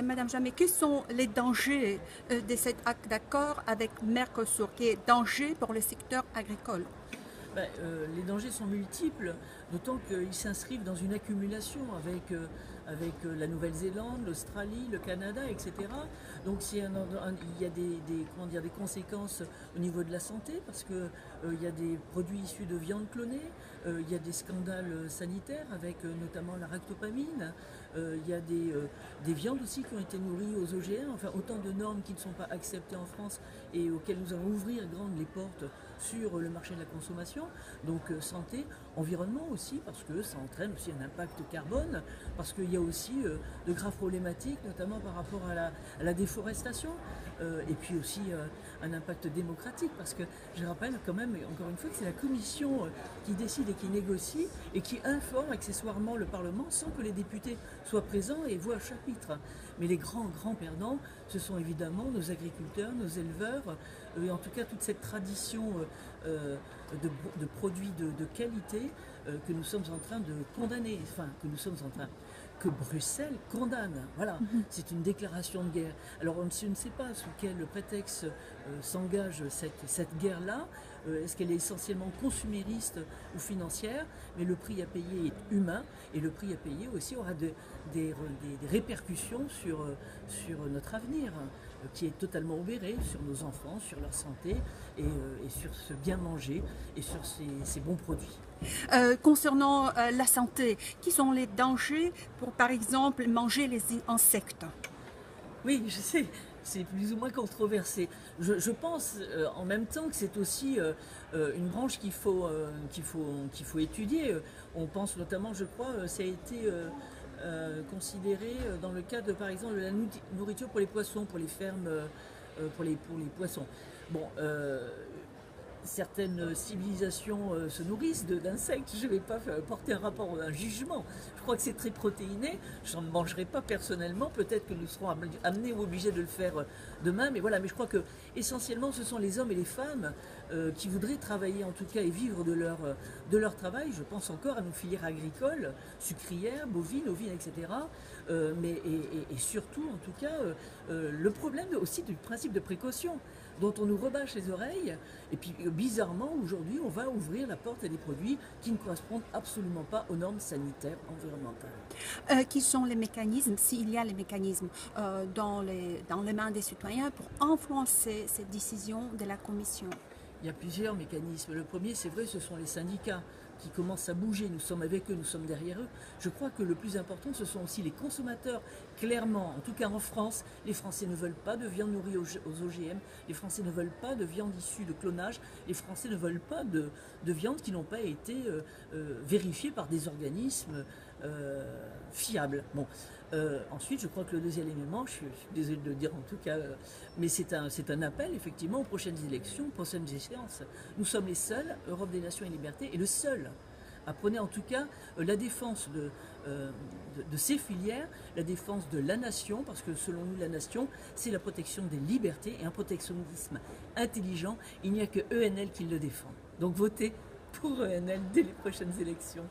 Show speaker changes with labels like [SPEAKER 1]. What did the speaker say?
[SPEAKER 1] Madame Jamais, quels sont les dangers de cet acte d'accord avec Mercosur, qui est danger pour le secteur agricole?
[SPEAKER 2] Les dangers sont multiples, d'autant qu'ils s'inscrivent dans une accumulation avec la Nouvelle-Zélande, l'Australie, le Canada, etc. Donc il y a comment dire, des conséquences au niveau de la santé, parce qu'il y a des produits issus de viande clonée, il y a des scandales sanitaires avec notamment la ractopamine, il y a des viandes aussi qui ont été nourries aux OGM, enfin autant de normes qui ne sont pas acceptées en France et auxquelles nous allons ouvrir grandes les portes sur le marché de la consommation. Donc santé, environnement aussi, parce que ça entraîne aussi un impact carbone, parce qu'il y a aussi de graves problématiques, notamment par rapport à la déforestation, et puis aussi un impact démocratique, parce que je rappelle quand même, encore une fois, que c'est la Commission qui décide et qui négocie, et qui informe accessoirement le Parlement sans que les députés soient présents et voient le chapitre. Mais les grands perdants, ce sont évidemment nos agriculteurs, nos éleveurs, et en tout cas toute cette tradition de produits de qualité que nous sommes en train de condamner, enfin que Bruxelles condamne. Voilà, c'est une déclaration de guerre. Alors on ne sait pas sous quel prétexte s'engage cette guerre-là. Est-ce qu'elle est essentiellement consumériste ou financière? Mais le prix à payer est humain, et le prix à payer aussi aura des répercussions sur notre avenir, qui est totalement obéré, sur nos enfants, sur leur santé et sur ce bien manger et sur ces bons produits.
[SPEAKER 1] Concernant la santé, qui sont les dangers pour, par exemple, manger les insectes?
[SPEAKER 2] Oui, je sais, c'est plus ou moins controversé. Je pense en même temps que c'est aussi une branche qu'il faut étudier. On pense notamment, je crois, ça a été considéré dans le cadre, par exemple, de la nourriture pour les poissons, pour les fermes, pour les poissons. Bon, certaines civilisations se nourrissent d'insectes. Je ne vais pas porter un rapport, un jugement. Je crois que c'est très protéiné. Je n'en mangerai pas personnellement. Peut-être que nous serons amenés ou obligés de le faire demain. Mais voilà. Mais je crois que essentiellement, ce sont les hommes et les femmes qui voudraient travailler en tout cas et vivre de leur travail. Je pense encore à nos filières agricoles, sucrières, bovines, ovines, etc. Et surtout, en tout cas, le problème aussi du principe de précaution, dont on nous rebâche les oreilles. Et puis bizarrement, aujourd'hui, on va ouvrir la porte à des produits qui ne correspondent absolument pas aux normes sanitaires environnementales.
[SPEAKER 1] Qui sont les mécanismes, s'il y a les mécanismes dans les mains des citoyens pour influencer cette décision de la Commission?
[SPEAKER 2] Il y a plusieurs mécanismes. Le premier, c'est vrai, ce sont les syndicats qui commencent à bouger. Nous sommes avec eux, nous sommes derrière eux. Je crois que le plus important, ce sont aussi les consommateurs. Clairement, en tout cas en France, les Français ne veulent pas de viande nourrie aux OGM. Les Français ne veulent pas de viande issue de clonage. Les Français ne veulent pas de viande qui n'ont pas été vérifiées par des organismes fiables. Bon. Ensuite, je crois que le deuxième élément, je suis désolé de le dire en tout cas, mais c'est un appel effectivement aux prochaines élections, aux prochaines échéances. Nous sommes les seuls, Europe des Nations et Libertés, et le seul à prôner en tout cas la défense de ces filières, la défense de la nation, parce que selon nous la nation, c'est la protection des libertés et un protectionnisme intelligent. Il n'y a que ENL qui le défend. Donc votez pour ENL dès les prochaines élections.